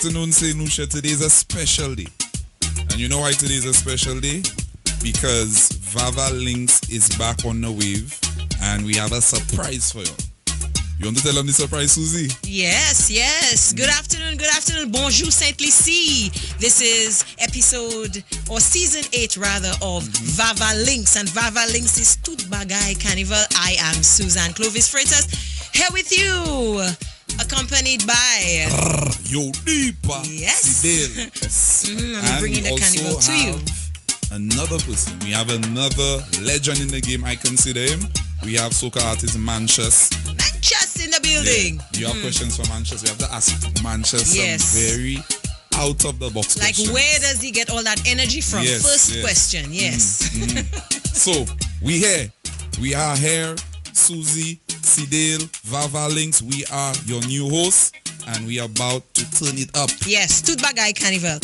afternoon, St.Lucia. Today is a special day. And you know why today is a special day? Because Vaval Links is back on the wave and we have a surprise for you. You want to tell them the surprise, Susie? Yes. Good afternoon. Bonjour, St.Lucia. This is episode, or season 8 rather, of Vaval Links. And Vaval Links is Tout Bagay Carnival. I am Suzanne Clovis Freitas, here with you, accompanied by... Yo, Deepa. Yes. Yes. I'm bringing the carnival to you. Another person. We have another legend in the game, I consider him. We have soca artist Mantius. Mantius in the building. Yeah. You have questions for Mantius. We have to ask Mantius some very out of the box like questions. Where does he get all that energy from? First question. So we are here, Susie, Sidale, Vaval Links. We are your new hosts and we are about to turn it up. Yes, Tout Bagay Carnival.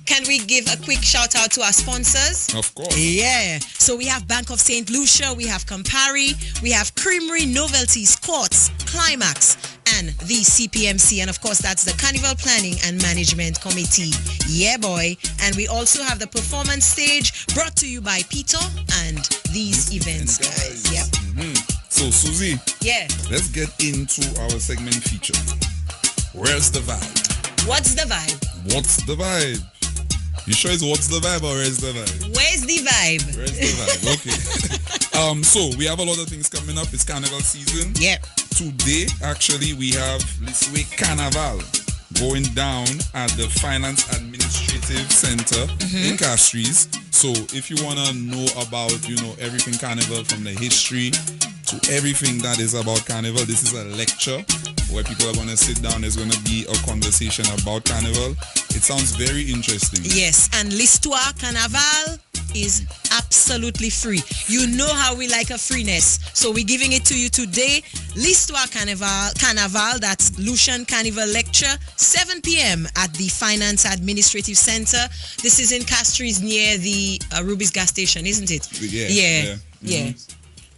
Can we give a quick shout out to our sponsors? Of course. Yeah. So we have Bank of St. Lucia, we have Campari, we have Creamery, Novelties, Courts, Climax, and the CPMC. And of course, that's the Carnival Planning and Management Committee. Yeah, boy. And we also have the performance stage brought to you by Peter and these events, guys. Yep. So, Susie. Yeah. Let's get into our segment feature. Where's the vibe? What's the vibe? What's the vibe? You sure it's what's the vibe or where's the vibe? Where's the vibe? Where's the vibe? Okay. So we have a lot of things coming up. It's carnival season. Yeah. Today, actually, we have this week Carnival going down at the Finance Administrative Center in Castries. So if you want to know about, everything carnival, from the history to everything that is about carnival, this is a lecture where people are going to sit down. There's going to be a conversation about carnival. It sounds very interesting. Yes, and l'histoire carnaval is absolutely free. You know how we like a freeness. So we're giving it to you today. L'histoire carnaval, that's Lucian Carnival Lecture, 7 p.m. at the Finance Administrative Center. This is in Castries near the Ruby's gas station, isn't it? Yeah.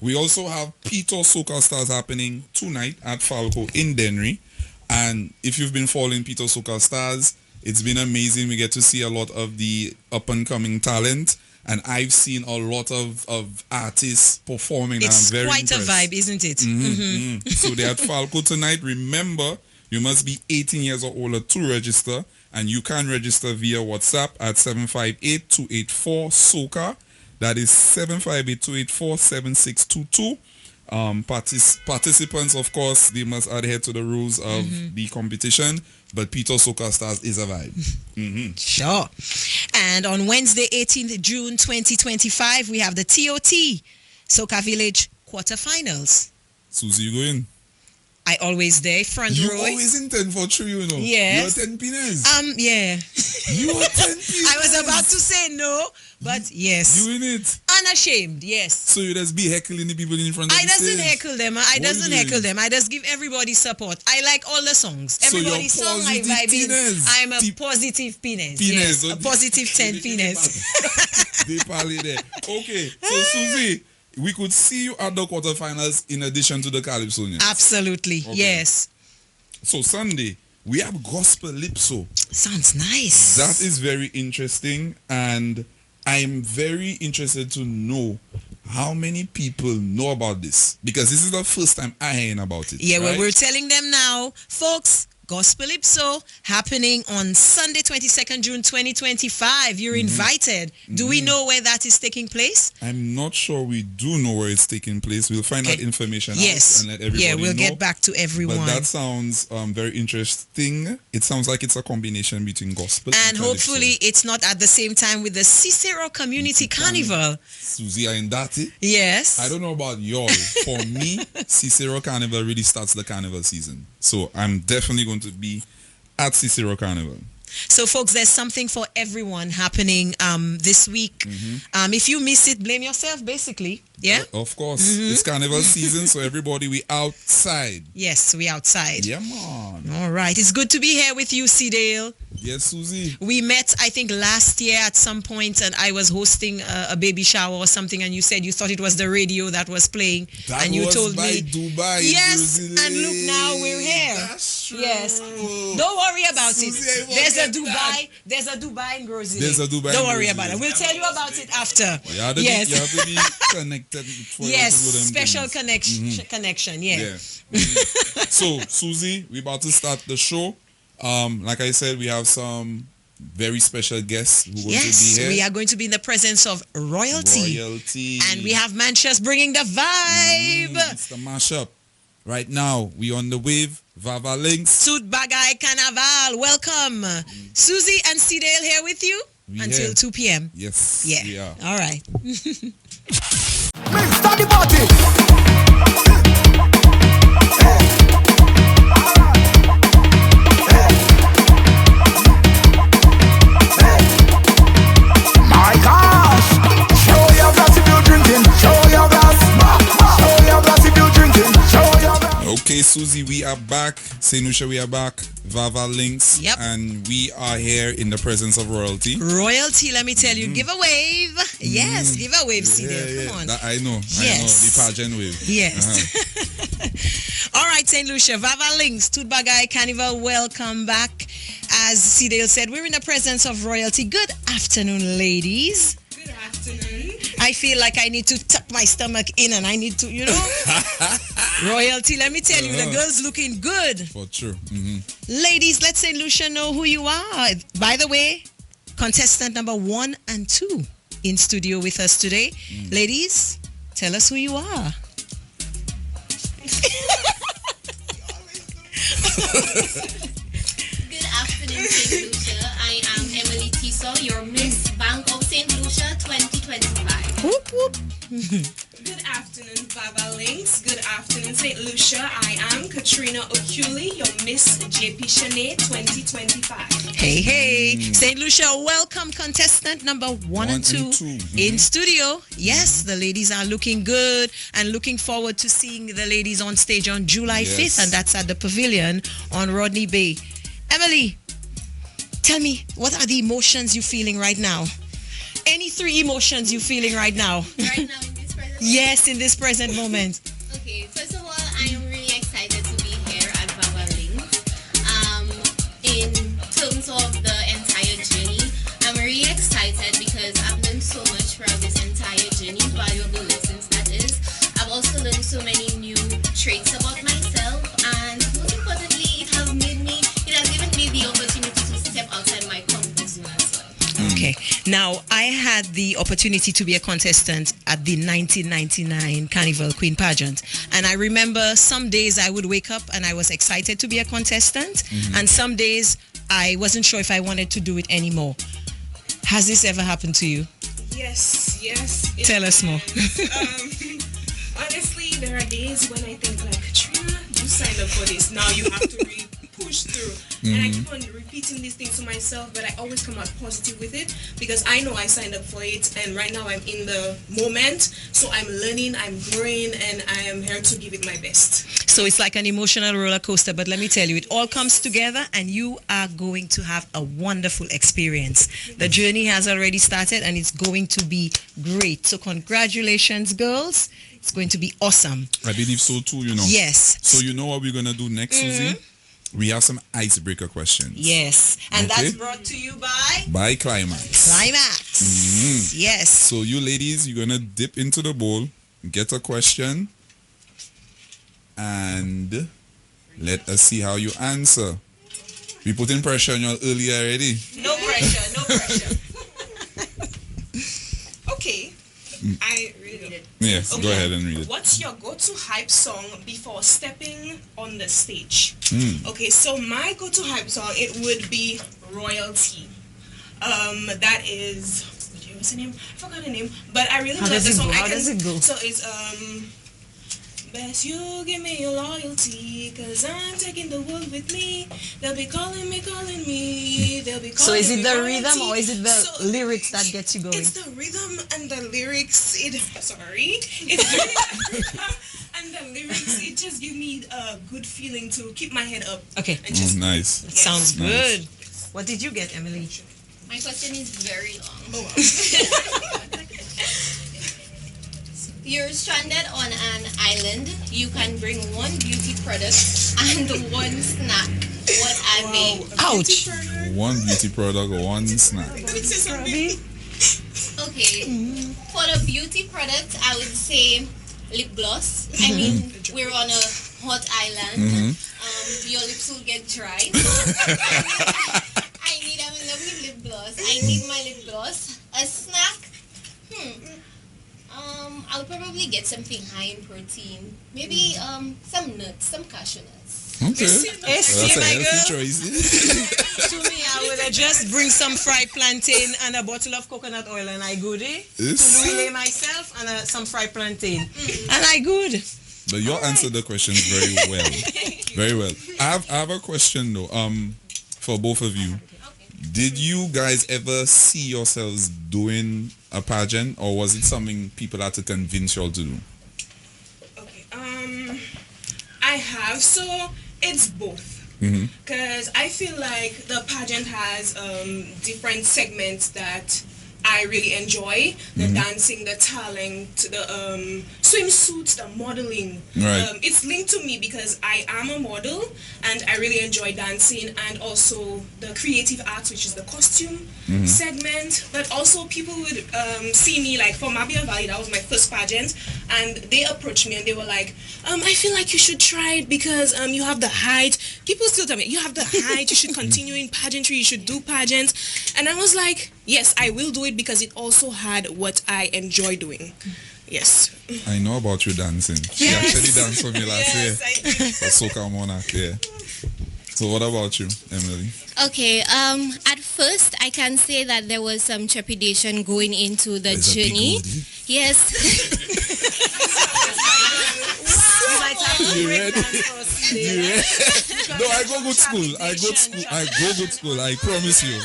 We also have Peter Soca Stars happening tonight at Falco in Dennery. And if you've been following Peter Soca Stars, it's been amazing. We get to see a lot of the up-and-coming talent. And I've seen a lot of artists performing. It's and I'm very quite impressed. A vibe, isn't it? So they're at Falco tonight. Remember, you must be 18 years or older to register. And you can register via WhatsApp at 758-284-SOCA. That is 758-284-7622. Participants, of course, they must adhere to the rules of the competition. But Peter Soca Stars is a vibe. Sure. And on Wednesday, 18th June 2025, we have the TOT Soca Village quarterfinals. Susie, you going? I always there, front you row. You always intend for 3, Yes. You're 10 penis. Yeah. You are 10 penis. I was about to say no, but yes. You in it? Unashamed, yes. So you just be heckling the people in front of I the doesn't stage? heckle them. I doesn't heckle them. I just give everybody support. I like all the songs. Everybody's song I vibe in. I'm a positive penis. Yes, a positive 10 penis. They probably there. Okay, so Susie, we could see you at the quarterfinals in addition to the Calypso. Absolutely, okay. Yes. So Sunday, we have Gospel Lipso. Sounds nice. That is very interesting, and I'm very interested to know how many people know about this, because this is the first time I heard about it. Yeah, right? well, we're telling them now, folks. Gospel Ipso happening on Sunday, 22nd June 2025. You're invited. Do we know where that is taking place? I'm not sure we do know where it's taking place. We'll find out information out and let everybody know. Yeah, we'll get back to everyone. But that sounds very interesting. It sounds like it's a combination between gospel and hopefully it's not at the same time with the Cicero Community Carnival. Susie, are in that? Yes. I don't know about y'all. For me, Cicero Carnival really starts the carnival season. So I'm definitely going to be at Cicero Carnival. So, folks, there's something for everyone happening this week. If you miss it, blame yourself, basically. Yeah? Of course. It's carnival season, so everybody, we outside. Yes, we outside. Yeah, man. All right. It's good to be here with you, Sidale. Yes, Susie. We met, I think, last year at some point, and I was hosting a baby shower or something, and you said you thought it was the radio that was playing, That and you was told by me, Dubai. yes, Susie. and look, now we're here. That's true. Yes, don't worry about Susie, it. There's a Dubai in Grosley. There's a Dubai. Don't worry about it. We'll tell you about it after. You have to Yes. be, you have to be connected. For Yes, you to do them special things. connection. Yeah. Yeah. So, Susie, we're about to start the show. Like I said, we have some very special guests who are going to be here. We are going to be in the presence of royalty. And we have Mantius bringing the vibe. It's the mashup. Right now, we on the wave. Vaval links. Suit Bagay Carnaval. Welcome. Susie and C-Dale here with you until here. 2 p.m. Yes, Yeah. we are. All right. Start the party. My gosh! Show your glass if you're drinking. Show your glass. Show your glass if you're drinking. Show your glass. Okay, Susie, we are back. St.Lucia, we are back. Vaval links. Yep. And we are here in the presence of royalty. Royalty, let me tell you. Give a wave. Yes, give a wave, C-Dale. Come on. That I know. Yes. The pageant wave. Yes. All right, St. Lucia, Vaval Links, Tutbagay Carnival, welcome back. As C-Dale said, we're in the presence of royalty. Good afternoon, ladies. Good afternoon. I feel like I need to tuck my stomach in and I need to, royalty, let me tell you, the girl's looking good. For sure. Ladies, let St. Lucia know who you are. By the way, contestant number 1 and 2 in studio with us today. Ladies, tell us who you are. Good afternoon, St. Lucia. I am Emily Tiso, your Miss Bank of St. Lucia 2025. Whoop, whoop. Good afternoon, Vaval Links. Good afternoon, St. Lucia. I am Katrina Okuli, your Miss JP Shanae 2025. Hey, hey. St. Lucia, welcome contestant number 1 and 2 in studio. Yes, the ladies are looking good and looking forward to seeing the ladies on stage on July 5th, and that's at the Pavilion on Rodney Bay. Emily, tell me, what are the emotions you're feeling right now? Any 3 emotions you're feeling right now? Right now in this present Yes, in this present moment. Okay, first of all, I am really excited to be here at Vaval Links. In terms of the entire journey, I'm really excited because I've learned so much from this entire journey, valuable lessons that is. I've also learned so many new traits about myself, and most importantly, it has given me the opportunity to step outside my comfort zone as well. Okay. Now, I had the opportunity to be a contestant at the 1999 Carnival Queen Pageant. And I remember some days I would wake up and I was excited to be a contestant. And some days I wasn't sure if I wanted to do it anymore. Has this ever happened to you? Yes. it Tell us more. has. Honestly, there are days when I think like, Katrina, you signed up for this. Now you have to really push through. And I keep on repeating these things to myself, but I always come out positive with it because I know I signed up for it, and right now I'm in the moment. So I'm learning, I'm growing, and I am here to give it my best. So it's like an emotional roller coaster, but let me tell you, it all comes together and you are going to have a wonderful experience. The journey has already started and it's going to be great. So congratulations, girls. It's going to be awesome. I believe so too, Yes. So you know what we're going to do next, Susie? We have some icebreaker questions. Yes. And Okay. that's brought to you by By Climax. Climax. Yes. So you ladies, you're going to dip into the bowl, get a question, and let us see how you answer. We put in pressure on you all earlier already. No pressure, no pressure. Okay. I read it. Yes, go ahead and read it. What's your go-to hype song before stepping on the stage? Okay, so my go-to hype song, it would be Royalty. That is, what's the name? I forgot the name, but I really How love does the it song. go? How does it go? So it's best you give me your loyalty, cause I'm taking the world with me. They'll be calling me. They'll be calling So is it me the royalty. rhythm or is it the So lyrics that gets you going? It's the rhythm and the lyrics. It's the rhythm and the lyrics. It just gives me a good feeling to keep my head up. Okay. And just Nice. Sounds Nice. good. What did you get, Emily? My question is very long. You're stranded on an island. You can bring one beauty product and one snack. What are they? Ouch. One beauty product, one snack. Probably. Okay. For the beauty product, I would say lip gloss. I mean, we're on a hot island. Your lips will get dry. I need a lovely lip gloss. I need my lip gloss. A snack. I'll probably get something high in protein. Maybe some nuts, some cashew nuts. Okay. Yes, That's a my girl. healthy choice. To me, I would just bring some fried plantain and a bottle of coconut oil, and I good. Yes. To relay myself and some fried plantain, and I good. But you answered the question very well. Very well. I have a question though. For both of you. Did you guys ever see yourselves doing a pageant, or was it something people had to convince you all to do? Okay. I have. So it's both. Because I feel like the pageant has different segments that I really enjoy. The dancing, the talent, the swimsuits, the modeling. Right. It's linked to me because I am a model and I really enjoy dancing, and also the creative arts, which is the costume segment. But also people would see me, like for Mabia Valley, that was my first pageant, and they approached me and they were like, I feel like you should try it because you have the height. People still tell me, you have the height, you should continue in pageantry, you should do pageants. And I was like, yes, I will do it because it also had what I enjoy doing. Yes. I know about you dancing. She actually danced for me last year. I did. For Soca Monarch, yeah. So what about you, Emily? Okay, at first I can say that there was some trepidation going into the There's a big journey. oldie. Yes. You ready? You ready? No, I go good school. I go good school. I promise you.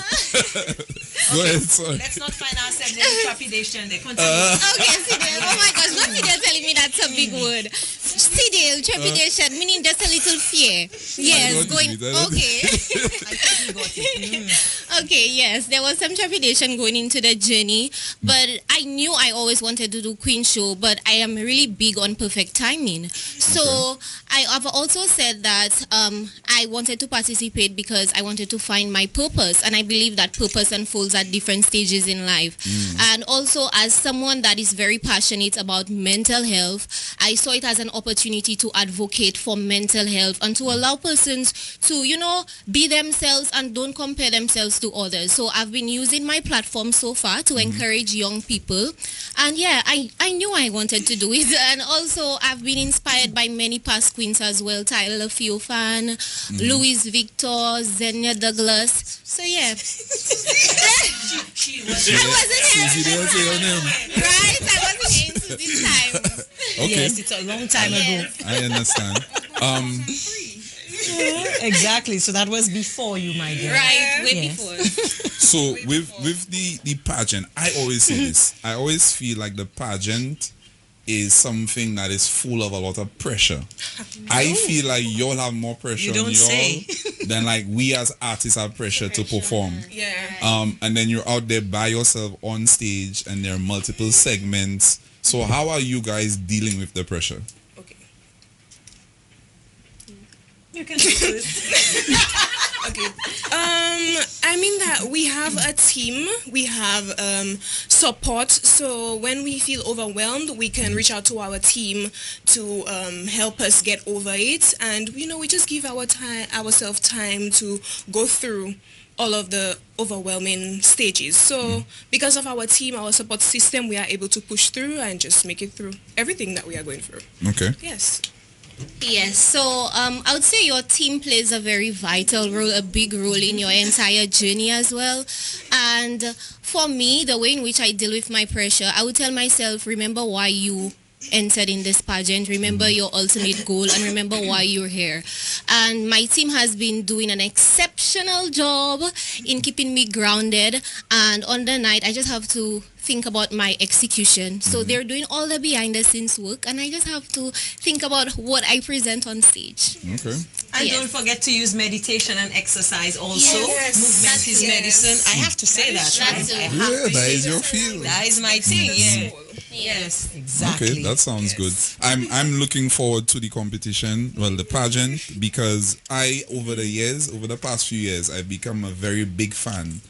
Go ahead, sorry. Let's not find ourselves in trepidation. They continue. Okay, Sidel. Oh my gosh, not Sidel telling me that's a big word. Sidel, trepidation, meaning just a little fear. Yes, going. Okay. I think we got it. Okay, yes, there was some trepidation going into the journey, but I knew I always wanted to do Queen Show, but I am really big on perfect timing. So I have also said that I wanted to participate because I wanted to find my purpose, and I believe that purpose unfolds at different stages in life. And also, as someone that is very passionate about mental health, I saw it as an opportunity to advocate for mental health and to allow persons to, you know, be themselves and don't compare themselves to others. So I've been using my platform so far to encourage young people. And yeah, I knew I wanted to do it. And also, I've been inspired by many past queens as well. Tyler Fiofan, Louise Victor, Xenia Douglas. So yeah. She was I wasn't Susie, here. don't say your name. Right? I wasn't here into this time. Okay, Yes, it's a long time ago. I understand. Exactly. So that was before you, my girl. Right, way Yes. before. So with the pageant, I always say this. I always feel like the pageant is something that is full of a lot of pressure. I feel like y'all have more pressure You don't on y'all say. than like we as artists have pressure to perform. Yeah. And then you're out there by yourself on stage, and there are multiple segments. So how are you guys dealing with the pressure? Okay. You can do this. Okay. I mean that we have a team, we have support. So when we feel overwhelmed, we can reach out to our team to help us get over it, and you know, we just give ourselves time to go through all of the overwhelming stages. So because of our team, our support system, we are able to push through and just make it through everything that we are going through. Okay. Yes. Yes, so I would say your team plays a very vital role, a big role in your entire journey as well. And for me, the way in which I deal with my pressure, I would tell myself, remember why you entered in this pageant, remember your ultimate goal, and remember why you're here. And my team has been doing an exceptional job in keeping me grounded, and on the night I just have to think about my execution. So they're doing all the behind the scenes work, and I just have to think about what I present on stage. Okay. And Yes. don't forget to use meditation and exercise also. Yes. Movement is medicine. I have to say that, right? That's I it. have Yeah, to that say is your field. that is my thing, yeah. Yes. Yes, exactly. Okay, that sounds good. I'm looking forward to the competition, well, the pageant, because over the past few years, I've become a very big fan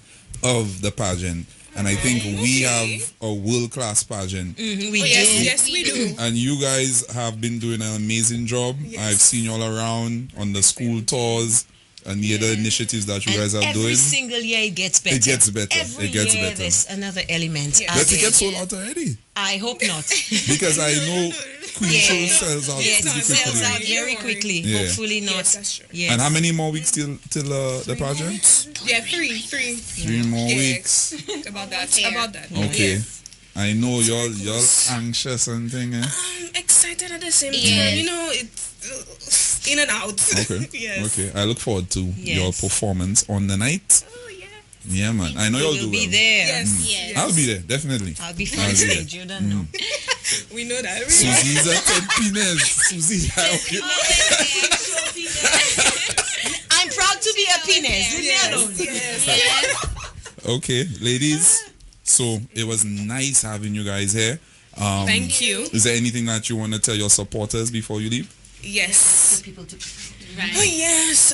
of the pageant. And I think we have a world-class pageant. We do. Yes, we do. And you guys have been doing an amazing job. I've seen you all around on the school tours and the other initiatives that you guys are every doing. single year it gets better. It gets better. Every It gets year better. there's another element. Yeah. The added. tickets sold out already. I hope not. Because I know Queen Show sells out Yes, pretty it sells quickly. out very quickly. Yeah. Hopefully not. Yes, that's true. Yes. And how many more weeks till the pageant? Yeah, three. 3 more weeks. About that. Fair. About that. Okay. I know y'all anxious and thing. Eh? I'm excited at the same time. Yes. You know, it's in and out. Okay. Yes. Okay. I look forward to your Yes. performance on the night. Oh, yeah. Yeah, man. I know y'all You'll do be well. there. Yes. Yes. I'll be there, definitely. I'll be I'll front be there. stage. You don't know. We know that. Susie's a 10 penis. Susie, I'm proud to be a penis. Leave me alone. Yes. okay, ladies. So it was nice having you guys here. Thank you. Is there anything that you want to tell your supporters before you leave? Yes. People to Oh Right. yes,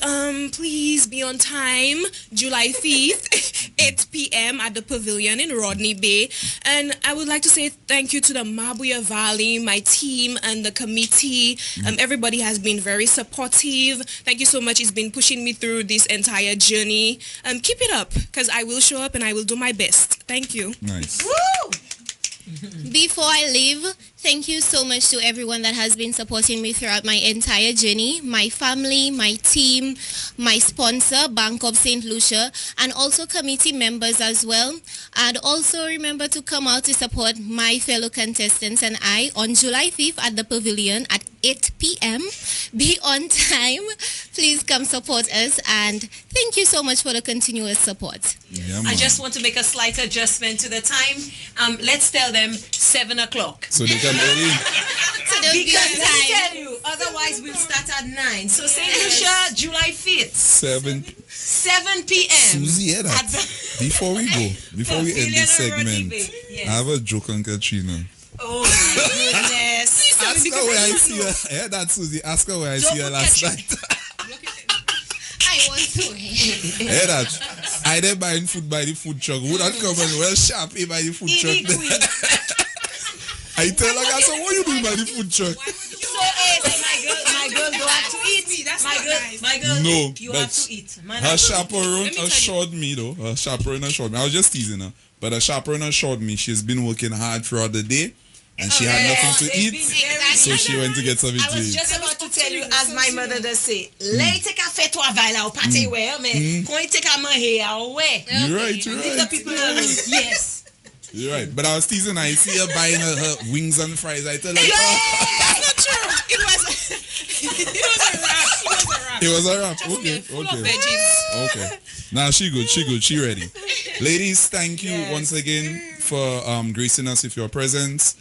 please be on time, July 5th, 8 p.m. at the Pavilion in Rodney Bay. And I would like to say thank you to the Mabuya Valley, my team and the committee. Everybody has been very supportive. Thank you so much. It's been pushing me through this entire journey. Keep it up, because I will show up and I will do my best. Thank you. Nice. Woo! Before I leave, thank you so much to everyone that has been supporting me throughout my entire journey, my family, my team, my sponsor, Bank of St. Lucia, and also committee members as well. And also remember to come out to support my fellow contestants and I on July 5th at the Pavilion at 8 p.m. Be on time. Please come support us, and thank you so much for the continuous support. Yeah, man. I just want to make a slight adjustment to the time. Let's tell them 7 o'clock. So they can early. So don't be Because on let me time. tell you, otherwise we'll start at 9. So St. Lucia, July 5th, 7. 7 p.m. Susie, hear that? At the- Before we end this Pavilion on Rodney segment, Bay. Yes. I have a joke on Katrina. Oh my goodness. Ask her where I see her. Hear that, Susie? Ask her where I see her Don't last catch night. I want to hear. Hear that? I didn't buying food by the food truck. Would not come and well sharp by the food truck. Edie Queen. I tell her, I said, what you doing by the food truck? So, my girl don't have to eat. That's My not girl, nice. my girl, No, you have that's- to eat. Man, Her I- chaperone Let me tell assured me though. Her chaperone assured me. I was just teasing her. But her chaperone assured me she's been working hard throughout the day and she had nothing to they've eat. been very- So she went to get something I to was eat. just about to tell you, as my mother does say, lay take a fait toi vaila ou pate where, mais quand il take a man here, away. You're right, you're The right. people alone. Yes. You're right. But I was teasing her. I see her buying her wings and fries. I tell her, That's not true. It was a wrap. it was a wrap. Okay, Full of okay. veggies. Okay. Now she good. She ready. Ladies, thank you once again for gracing us with your presence.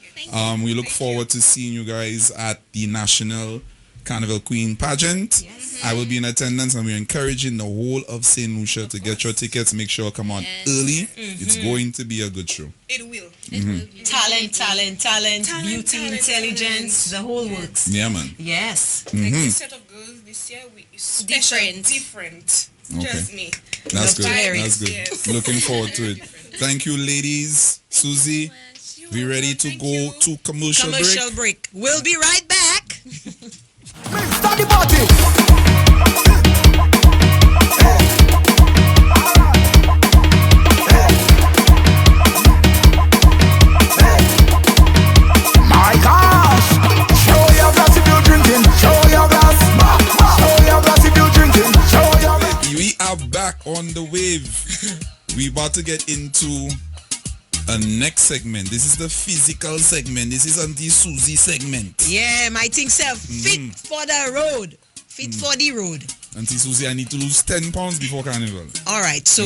We look forward to seeing you guys at the National Carnival Queen pageant. I will be in attendance, and we're encouraging the whole of St. Lucia to get your tickets. Make sure you come on early. It's going to be a good show. It will. Talent, beauty, intelligence, the whole works. Yeah, man. Yes. Like this set of girls this year, we special, Different. different. Okay. Just me. That's good. Very That's good. yes. Looking forward to it. Thank you, ladies. Susie, we ready to go to commercial break? Break. We'll be right back. Start the party. My gosh, show your glass if you're drinking. Show your glass. Show your glass if you're drinking. Show your glass. We are back on the wave. We about to get into a next segment. This is the physical segment. This is Auntie Susie segment. Yeah, my thing self fit for the road. Fit for the road. Auntie Susie, I need to lose 10 pounds before carnival. All right, so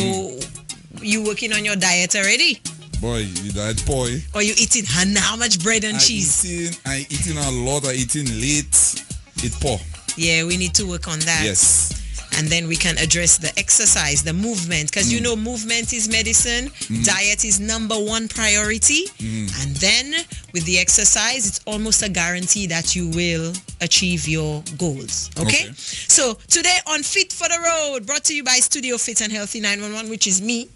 you working on your diet already? Boy, you that boy. Or you eating how much bread and cheese? I eating a lot. I eating late. It poor. Yeah, we need to work on that. Yes. And then we can address the exercise, the movement, because you know movement is medicine, diet is number one priority, and then with the exercise, it's almost a guarantee that you will achieve your goals. Okay? So today on Fit for the Road, brought to you by Studio Fit and Healthy 911, which is me.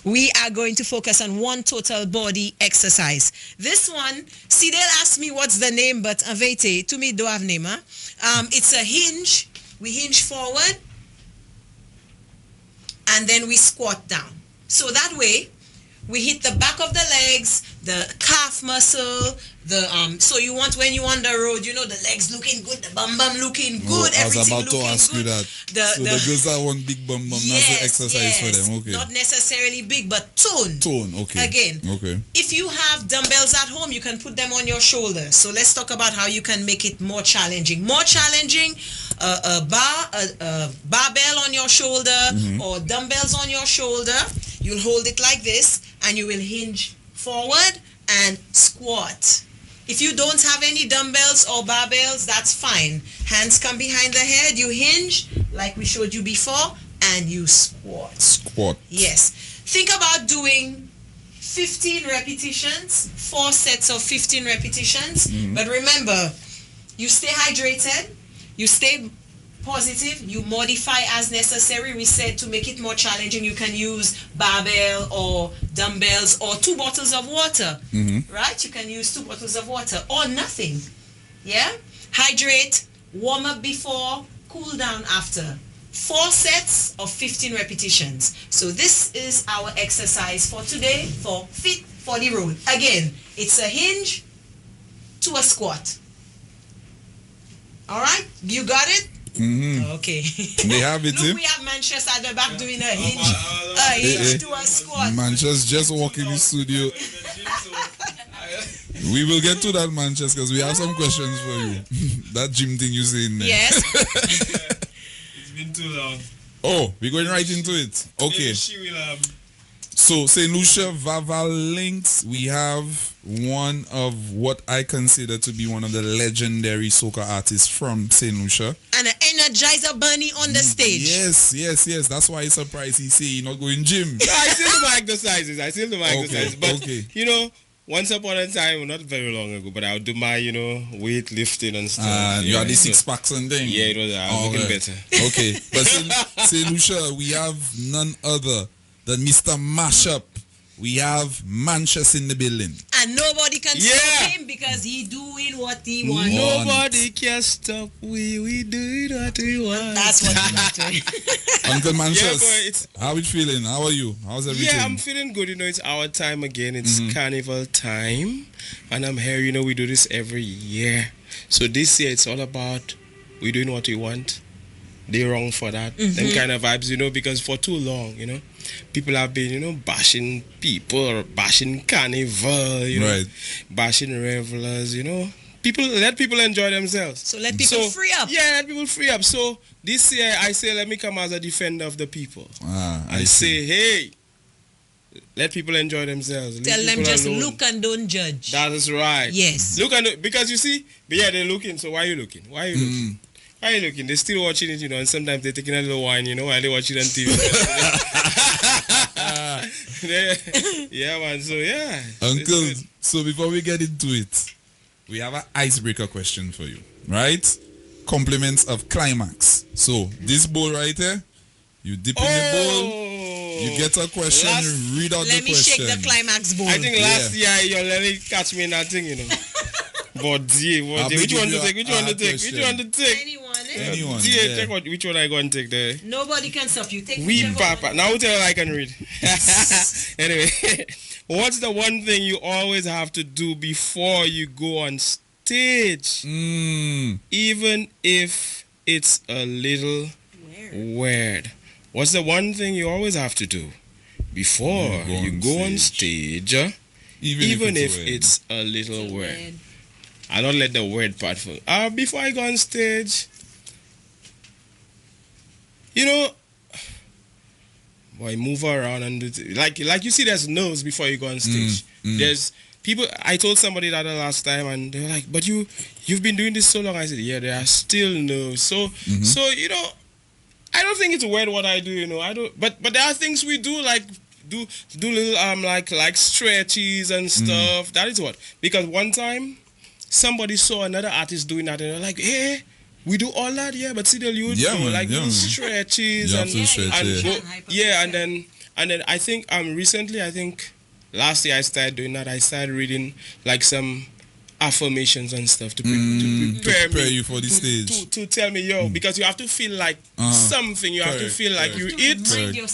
We are going to focus on one total body exercise. This one, see, they'll ask me what's the name, but Avete, to me, don't have name. Huh? It's a hinge. We hinge forward, and then we squat down. So that way, we hit the back of the legs, the calf muscle, so you want when you're on the road, you know, the legs looking good, the bum looking good, I was everything about to looking ask good. you that. So the girls that want big bum, that's the exercise for them. Okay. Not necessarily big, but tone. Okay. Again, okay. If you have dumbbells at home, you can put them on your shoulder. So let's talk about how you can make it more challenging. More challenging, a barbell on your shoulder or dumbbells on your shoulder. You'll hold it like this, and you will hinge forward and squat. If you don't have any dumbbells or barbells, that's fine. Hands come behind the head, you hinge like we showed you before, and you squat. Squat. Yes. Think about doing 15 repetitions, 4 sets of 15 repetitions. But remember, you stay hydrated, you stay positive, you modify as necessary. We said to make it more challenging, you can use barbell or dumbbells or 2 bottles of water, right? You can use 2 bottles of water or nothing. Yeah? Hydrate, warm up before, cool down after. 4 sets of 15 repetitions. So this is our exercise for today for Fit for the Road. Again, it's a hinge to a squat. All right? You got it? Okay. They have it. Look, we have Mantius at the back doing a hinge to a squat. Mantius just walk in the studio. We will get to that, Mantius, because we have some questions for you. That gym thing you saying there. Yes. It's been too long. Oh, we're going right into it. Okay. She will So, St.Lucia, Vaval links, we have one of what I consider to be one of the legendary soca artists from St.Lucia. And an Energizer Bunny on the stage. Yes. That's why he's surprised he say he's not going gym. I still do my exercises. Okay, But, okay. you know, once upon a time, not very long ago, but I would do my, weightlifting and stuff. You had the 6 packs and things. Yeah, it was. I was looking better. Okay. But St.Lucia, we have none other than Mr. Mashup. We have Mantius in the building. And nobody can stop him because he doing what he wants. Nobody can stop. We do what we want. That's what he wants. Uncle Mantius, but how are you feeling? How are you? How's everything? Yeah, I'm feeling good. It's our time again. It's carnival time. And I'm here, we do this every year. So this year, it's all about we doing what we want. They're wrong for that. Them kind of vibes, because for too long, people have been, bashing people, bashing carnival, right. Bashing revelers, let people enjoy themselves. So let people free up. Yeah, let people free up. So this year, I say, let me come as a defender of the people. I say, hey, let people enjoy themselves. Tell them just look and don't judge. That is right. Yes. Look and because you see, they're looking. So why are you looking? Why are you looking? They're still watching it, and sometimes they're taking a little wine, while they watch it on TV. Yeah, man. So yeah. Uncle, so before we get into it, we have an icebreaker question for you, right? Compliments of climax. So this bowl right here, you dip in the bowl. You get a question, you read out the question. Let me shake the climax bowl. I think last year you already catch me in that thing, But which one to take? Anyone. Check out which one I go and take there. Nobody can stop you. Take Papa. Now tell her I can read. Anyway, what's the one thing you always have to do before you go on stage? Even if it's a little weird. What's the one thing you always have to do before you go on stage? Even if it's a little weird. I don't let the word part for. Before I go on stage, boy, or you move around and like you see, there's nerves before you go on stage. There's people. I told somebody that the last time, and they were like, "But you've been doing this so long." I said, "Yeah, there are still nerves." So you know, I don't think it's weird what I do. You know, I don't. But there are things we do, like do little like stretches and stuff. That is what, because one time somebody saw another artist doing that, and they're like, "Hey, we do all that, yeah, but still you do like little stretches and and then I think recently, I think last year I started doing that. I started reading like some affirmations and stuff to prepare you for the stage. To tell me, because you have to feel like something. You have to feel like you eat.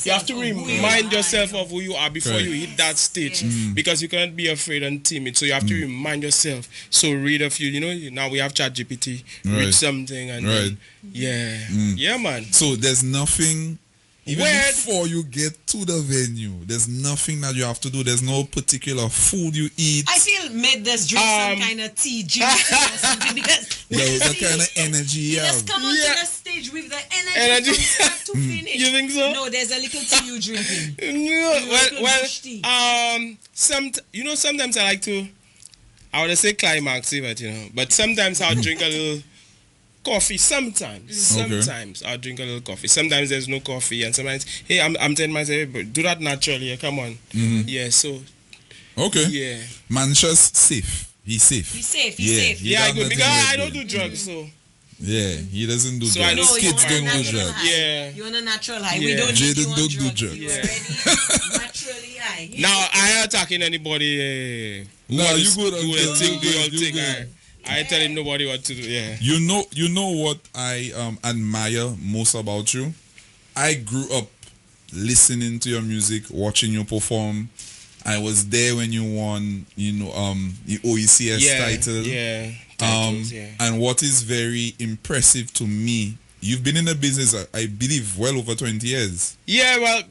You have to remind yourself of who you are before you hit that stage, because you cannot be afraid and timid. So you have to remind yourself. So read a few. You know, now we have ChatGPT. Read something and then, yeah, man. So there's nothing. Even before you get to the venue, there's nothing that you have to do. There's no particular food you eat. I feel made this drink some kind of tea, juice or something, because the kind of energy you have. Just come onto the stage with the energy from start to finish. You think so? No, there's a little tea you drinking. Sometimes I like to, I would say climax, but sometimes I'll drink a little coffee. Sometimes I'll drink a little coffee. Sometimes there's no coffee, and sometimes, hey, I'm telling myself, but do that naturally. Come on. Yeah. So. Okay. Yeah. Mantius safe. He's safe. He's safe. Yeah, I go because I don't do drugs, so. Yeah, he doesn't do so drugs. Kids don't do drugs. Yeah. You're on a natural high. Yeah. We don't need you on drugs. do drugs. You're already naturally high. Now I ain't attacking anybody. No, you good. Do your thing. I ain't telling nobody what to do. Yeah. You know what I admire most about you? I grew up listening to your music, watching you perform. I was there when you won, the OECS title. Yeah. And what is very impressive to me, you've been in the business, I believe, well over 20 years. Yeah, well,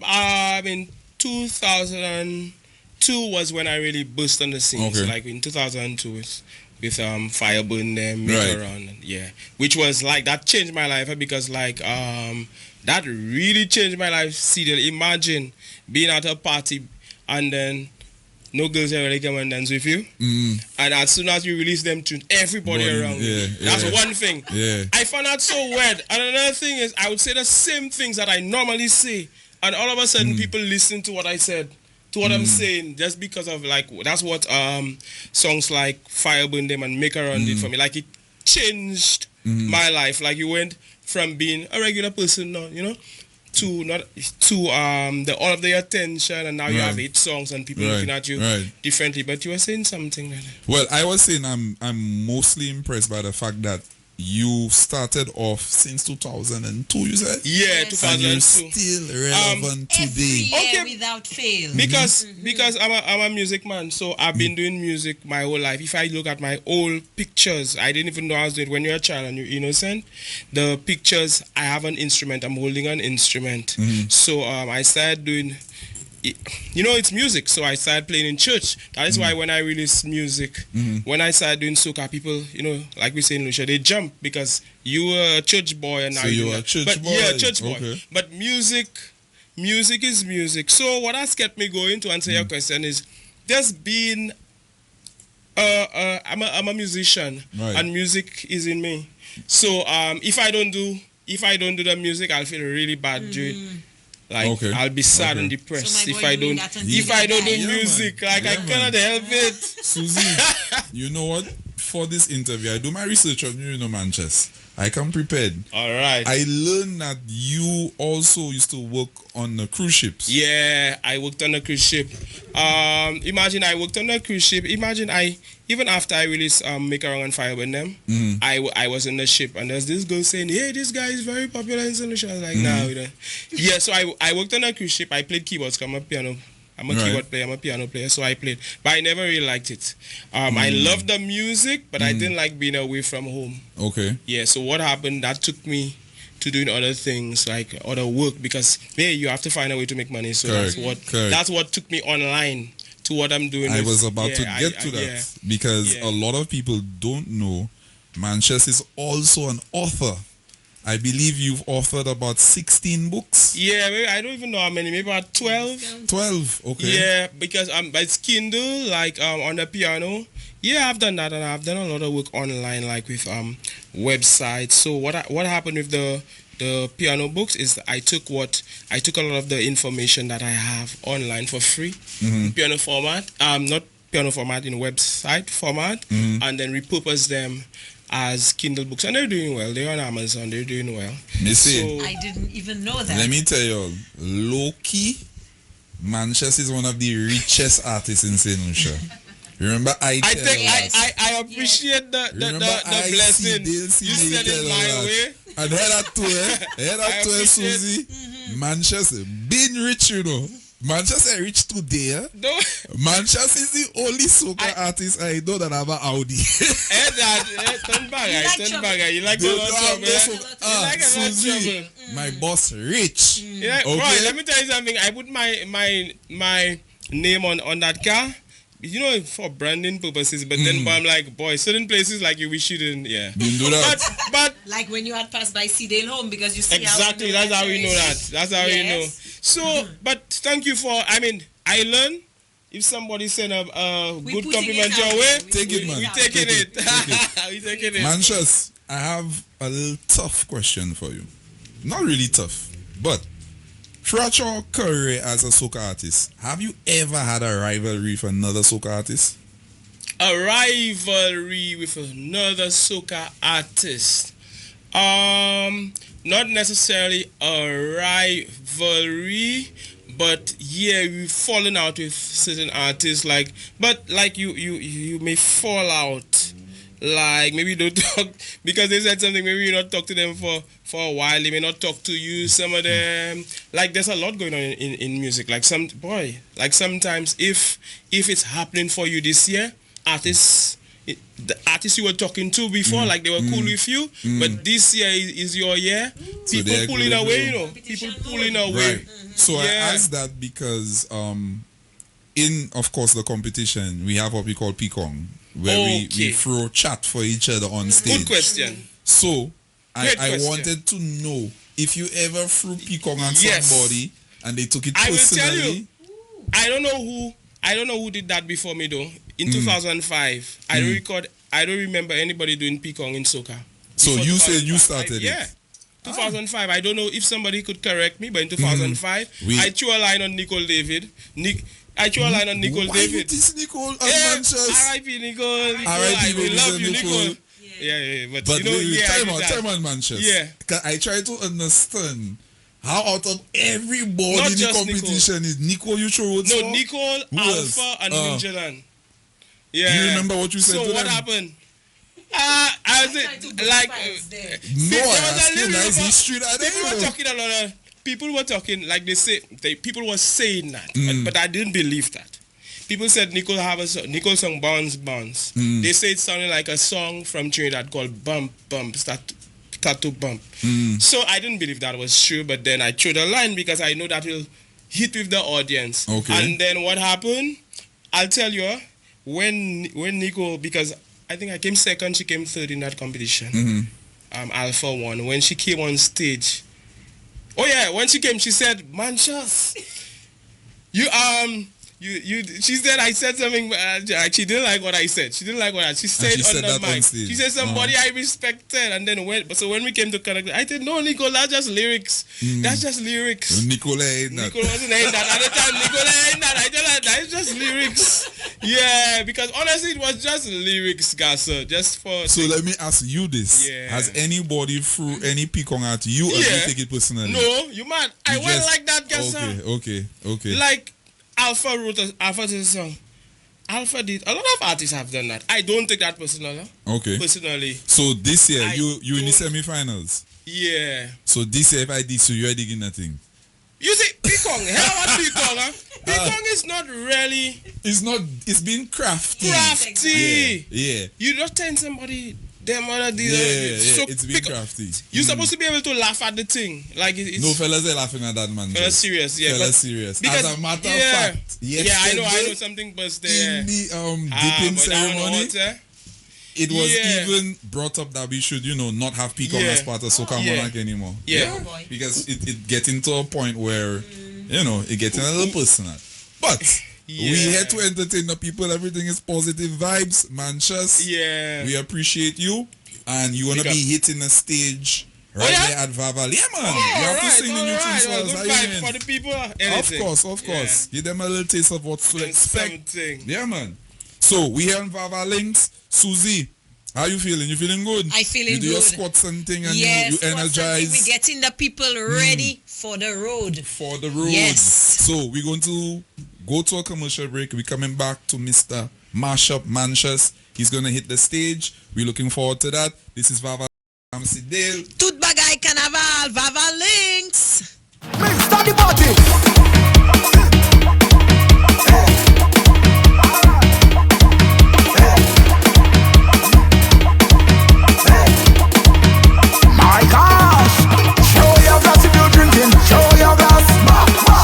in 2002 was when I really burst on the scene. Okay. So like in 2002 with Fireburn them, Around, which was like, that changed my life, because like that really changed my life. See, imagine being at a party and then no girls ever come and dance with you, and as soon as you release them tune, everybody around you. That's one thing. I found that so weird. And another thing is, I would say the same things that I normally say, and all of a sudden people listen to what I said, to what I'm saying, just because of like, that's what songs like Fireburn them and Make Around did for me. Like, it changed my life. Like, you went from being a regular person now, to the all of the attention, and now you have 8 songs and people looking at you differently. But you were saying something. Well, I was saying I'm mostly impressed by the fact that you started off since 2002, you said? Yeah, 2002. And you're still relevant today. Every year without fail. Because I'm a music man, so I've been doing music my whole life. If I look at my old pictures, I didn't even know I was doing it. When you're a child and you're innocent, the pictures, I have an instrument. I'm holding an instrument. So I started doing... it's music, so I started playing in church. That is why when I release music, when I started doing soca, people, like we say in Lucia, they jump, because you were a church boy and now you're a church boy. Yeah, church boy. Okay. But music is music. So what has kept me going, to answer your question, is there's been I'm a musician, and music is in me. So if I don't do the music, I'll feel really bad doing it. Like, I'll be sad and depressed if I don't do music. Like, I cannot help it. Susie, you know what? For this interview, I do my research on you, Manchester. I come prepared. All right. I learned that you also used to work on the cruise ships. Yeah, I worked on a cruise ship. Imagine I worked on a cruise ship. Imagine even after I released Make Around and Fire with them, I was in the ship, and there's this girl saying, "Hey, this guy is very popular in St. Lucia." I was like, "No, we don't." Yeah, so I worked on a cruise ship. I played keyboards, because I'm a piano. I'm a keyboard player, I'm a piano player, so I played. But I never really liked it. I loved the music, but I didn't like being away from home. Okay. Yeah, so what happened, that took me to doing other things, like other work, because, hey, you have to find a way to make money. So that's what took me online to what I'm doing. I was about to get to that, because a lot of people don't know Manchester is also an author. I believe you've authored about 16 books. Yeah, maybe, I don't even know how many. Maybe about 12. 12. Okay. Yeah, because it's Kindle, like on the piano. Yeah, I've done that, and I've done a lot of work online, like with websites. So what happened with the piano books is I took a lot of the information that I have online for free in piano format, not piano format, in website format, and then repurpose them as Kindle books, and they're doing well. They're on Amazon. They're doing well. So, I didn't even know that. let me tell you all, low-key, Mantius is one of the richest artists in St. Lucia. Remember, I appreciate the blessing. You said it my way. And head that tour, Susie. Mantius been rich, you know. Mantius is rich today. No. Mantius is the only soca artist I know that have an Audi. Turn back. You like a lot of trouble. My boss rich. Okay. Bro, let me tell you something. I put my name on that car. You know, for branding purposes, but then I'm like, boy, certain places like you wish you didn't, yeah. Didn't do that. But like when you had passed by Seedale Home, because you see exactly, that's how we know that. That's how we know. So, but thank you for. I mean, I learn. If somebody send a good compliment your way, take it, man. We taking it. We taking it. Mantius, I have a little tough question for you. Not really tough, but throughout your career as a soca artist, have you ever had a rivalry with another soca artist? A rivalry with another soca artist? Not necessarily a rivalry, but yeah, we've fallen out with certain artists. But you may fall out. Like maybe don't talk because they said something. Maybe you not talk to them for a while. They may not talk to you. Some of them, like there's a lot going on in music. Like sometimes if it's happening for you this year, the artists you were talking to before, like they were cool with you, but this year is your year. So people pulling away, you know. People pulling away. Right. So I asked that because in of course the competition we have what we call Picong, where we throw chat for each other on stage. Good question. So I wanted to know if you ever threw Picong on somebody and they took it personally. I will tell you. I don't know who did that before me though. In 2005, I don't remember anybody doing Picong in soca. So you said you started it? Yeah. 2005. I don't know if somebody could correct me, but in 2005, I threw a line on Nicole David. I threw a line on Nicole David. This Nicole R.I.P. Nicole. R.I.P. We love you, Nicole. Yeah. But you know, time on Mantius. Yeah. I try to understand how out of everybody in the competition is Nicole you chose. No, Nicole, Alpha, and Ninjaland. Yeah. Do you remember what you said to them? So what happened? I was like, people were talking like people were saying that, but I didn't believe that. People said Nicole song Bounce Bounce. They say it sounded like a song from Trinidad called Bump Bump, Start to Bump. So I didn't believe that was true, but then I threw the line because I know that will hit with the audience. Okay. And then what happened? I'll tell you, when Nicole, because I think I came second, she came third in that competition. Alpha won. When she came on stage, when she came, she said, Mantius, she said I said something. She didn't like what I said. She didn't like what she said on the mic. She said somebody I respected, and then when we came to connect, I said no, Nicole, that's just lyrics. That's just lyrics. Nicole ain't that. Nicole wasn't ain't that. At the time, Nicole ain't that. I tell her that's just lyrics. Yeah, because honestly, it was just lyrics, Gasser. Just for. So let me ask you this: has anybody threw any Picong at you, or you take it personally? No, you mad? I went like that, Gasser. Okay. Like. Alpha wrote a song. Alpha did. A lot of artists have done that. I don't take that personally. Okay. Personally. So this year, you in the semi-finals? Yeah. So this year, if I did so, you're digging nothing? You see, Picong. Hell about Picong, huh? Picong is not really... It's been crafty. Yeah. You just tell somebody... It's been crafty. You're supposed to be able to laugh at the thing. Like it's no fellas are laughing at that, man. Fellas serious, yeah. Fellas serious. Because, as a matter of fact, I know something was there. In the dipping ceremony, It was Yeah. even brought up that we should, not have Peacock Yeah. as part of Soca Yeah. Monarch anymore. Yeah. Oh, boy. Because it getting to a point where, it getting a little personal. But we Yeah. here to entertain the people. Everything is positive vibes. Manchester. Yeah. We appreciate you. And you're going to Big be hitting the stage right yeah? there at Vaval. Yeah, man. Oh, you have to alright, sing the new tunes for us. Good How you vibe mean? for the people. Of Anything. course. Yeah. Give them a little taste of what to Doing expect. something. Yeah, man. So, we here on Vaval Links. Susie, how you feeling? You feeling good? I feeling You do your good. squats and thing and Yes, you energize we're getting the people ready for the road. for the road. Yes. So, we're going to go to a commercial break. We're coming back to Mr. Mashup Manchester. He's going to hit the stage. We're looking forward to that. This is Vaval. I'm Sidale. Tout bagay Carnaval, Vaval Links. Start the party. My gosh, show your glass if you're drinking. Show your glass.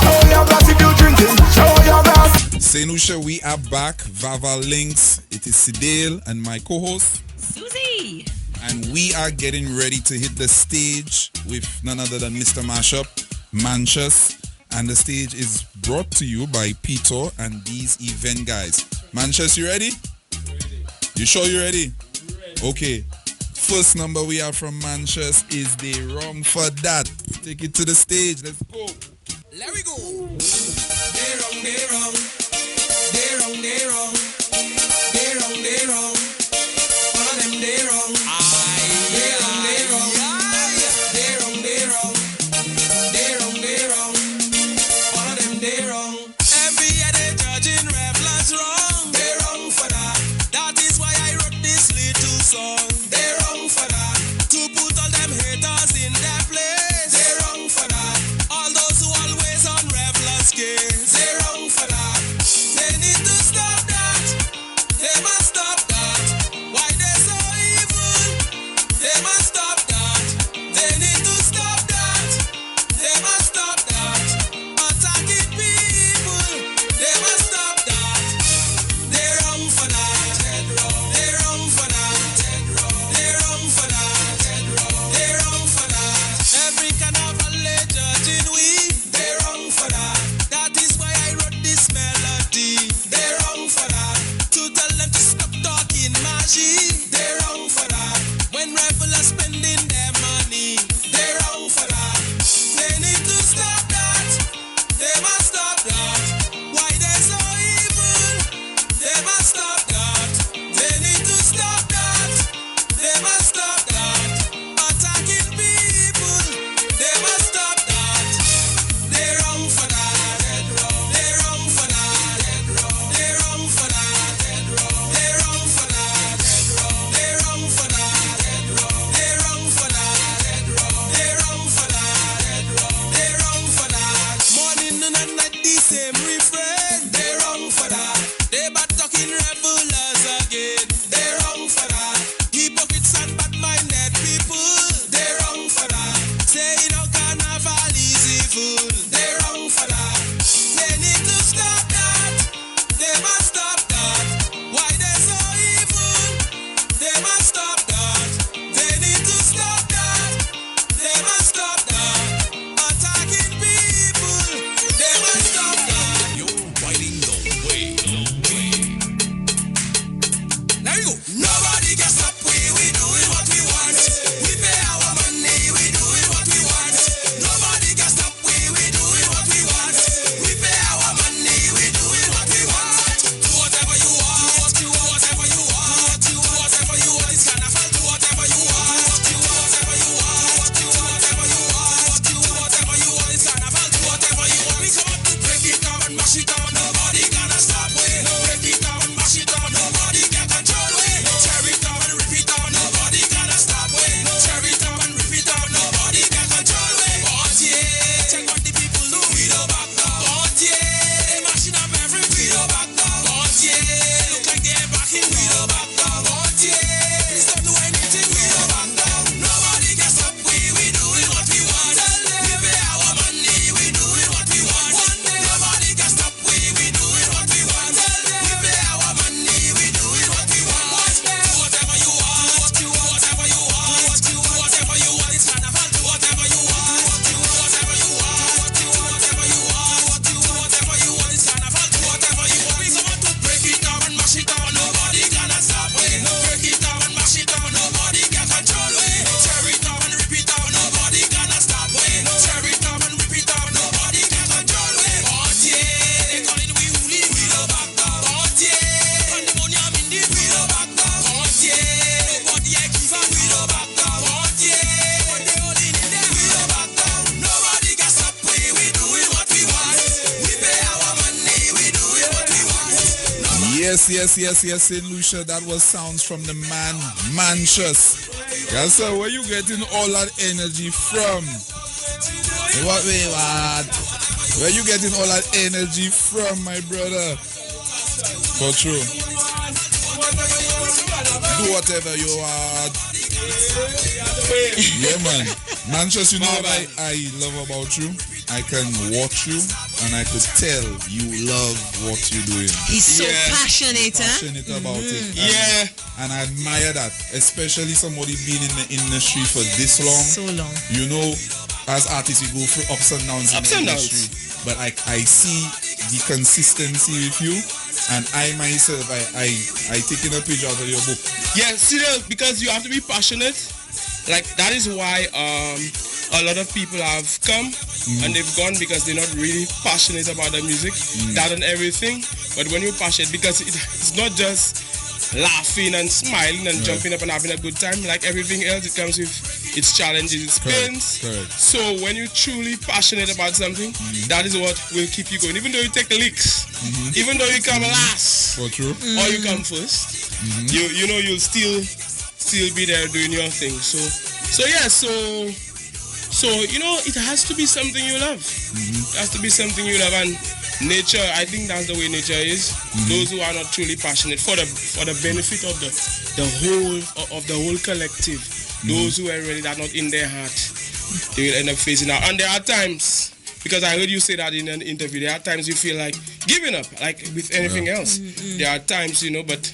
Show your glass if you're drinking. Show your glass. St.Lucia, we are back. Vaval Links. It is Sidale and my co-host. Susie. And we are getting ready to hit the stage with none other than Mr. Mashup, Manchester. And the stage is brought to you by Peter and these event guys. Manchester, you ready? You sure you're ready? Okay. First number we have from Manchester is They Wrong for That. Take it to the stage. Let's go. Let we go. They wrong, they wrong. They wrong, they wrong. They wrong, they wrong. All of them they wrong. They wrong, they wrong. They wrong, they wrong. They wrong, they wrong. All of them they wrong. Every year they judging rebels wrong. They wrong for that. That is why I wrote this little song. They wrong for that. To put all them haters in their place. They wrong for that. All those who always on rebels case. They wrong for that. They need to stop that. Yes, St. Lucia. That was sounds from the man Mantius. Yes, sir. Where you getting all that energy from? What? Where you getting all that energy from, my brother? For true. Do whatever you want. Yeah, man. Mantius, you know what I love about you? I can watch you and I could tell you love what you're doing. He's so passionate, Passionate about it. Yeah. And I admire that, especially somebody being in the industry for this long. So long. You know, as artists, we go through ups and downs in the industry. But I see the consistency with you, and I myself, I taking a page out of your book. Yeah, serious, because you have to be passionate. Like, that is why a lot of people have come and they've gone because they're not really passionate about the music, that and everything. But when you're passionate, because it's not just laughing and smiling and jumping up and having a good time. Like everything else, it comes with its challenges, its pains. Correct. So when you're truly passionate about something, that is what will keep you going. Even though you take licks, even though you come last, For true. or you come first, you know you'll still be there doing your thing. So you know, it has to be something you love. It has to be something you love. And nature, I think that's the way nature is. Those who are not truly passionate for the benefit of the whole collective, those who are really that not in their heart, they will end up phasing out. And there are times, because I heard you say that in an interview, there are times you feel like giving up, like with anything else. There are times, you know, but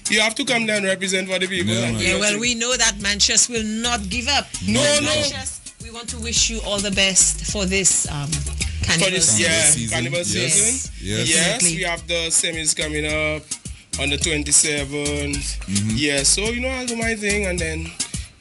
you have to come down and represent for the people. Yeah, well, we know that Mantius will not give up. No. Mantius, we want to wish you all the best for this carnival For this, season. carnival season. Yes. Yes, we have the semis coming up on the 27th. Yeah, so you know, I'll do my thing and then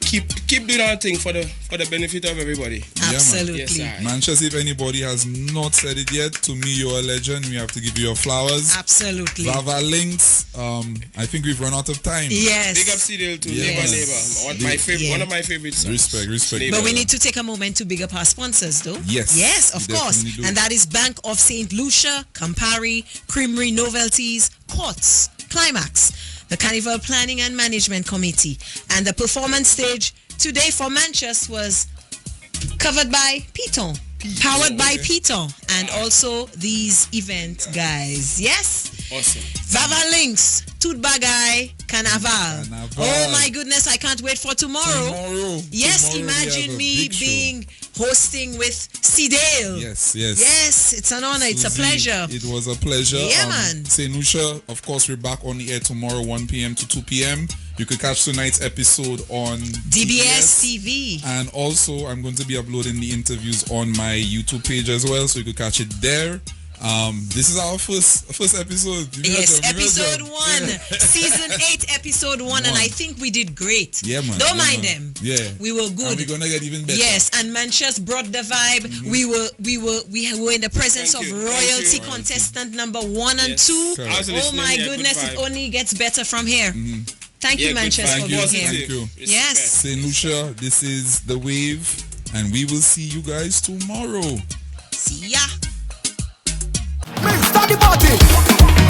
keep doing our thing for the benefit of everybody. Absolutely. Yes, sir. Manchester, if anybody has not said it yet, to me you're a legend. We have to give you your flowers. Absolutely. Vaval links. I think we've run out of time. Yes. Big up CDL too, Yes. neighbor. One of my favorite songs. Respect. Neighbor. But we need to take a moment to big up our sponsors, though. Yes. Yes, of we course. definitely do. And that is Bank of St. Lucia, Campari, Creamery Novelties, Courts, Climax, the Carnival Planning and Management Committee. And the performance stage today for Manchester was covered by Piton. Powered by Piton. And also these event guys. Yes? Awesome. Vaval Links, Toot Bagay, Carnaval. Oh my goodness, I can't wait for tomorrow. Yes, Tomorrow we imagine have a me big show. being hosting with C-Dale. Yes. Yes, it's an honor. It's a Susie, pleasure. It was a pleasure. Yeah, man. St. Lucia, of course, we're back on the air tomorrow, 1 p.m. to 2 p.m. You could catch tonight's episode on DBS TV. And also, I'm going to be uploading the interviews on my YouTube page as well, so you could catch it there. This is our first episode. Yes, episode 1, season 8, episode 1, and I think we did great. Yeah, man. Don't mind them. Yeah, we were good. And we're gonna get even better. Yes, and Manchester brought the vibe. We were in the presence Thank of you. royalty Thank you. contestant number 1 and Yes. 2. Correct. I was Oh listening, my yeah, goodness, good it vibe. only gets better from here. Thank you, good Manchester, vibe. for you. being Thank here. you. Yes. St. Lucia, this is The Wave, and we will see you guys tomorrow. See ya. Start the party.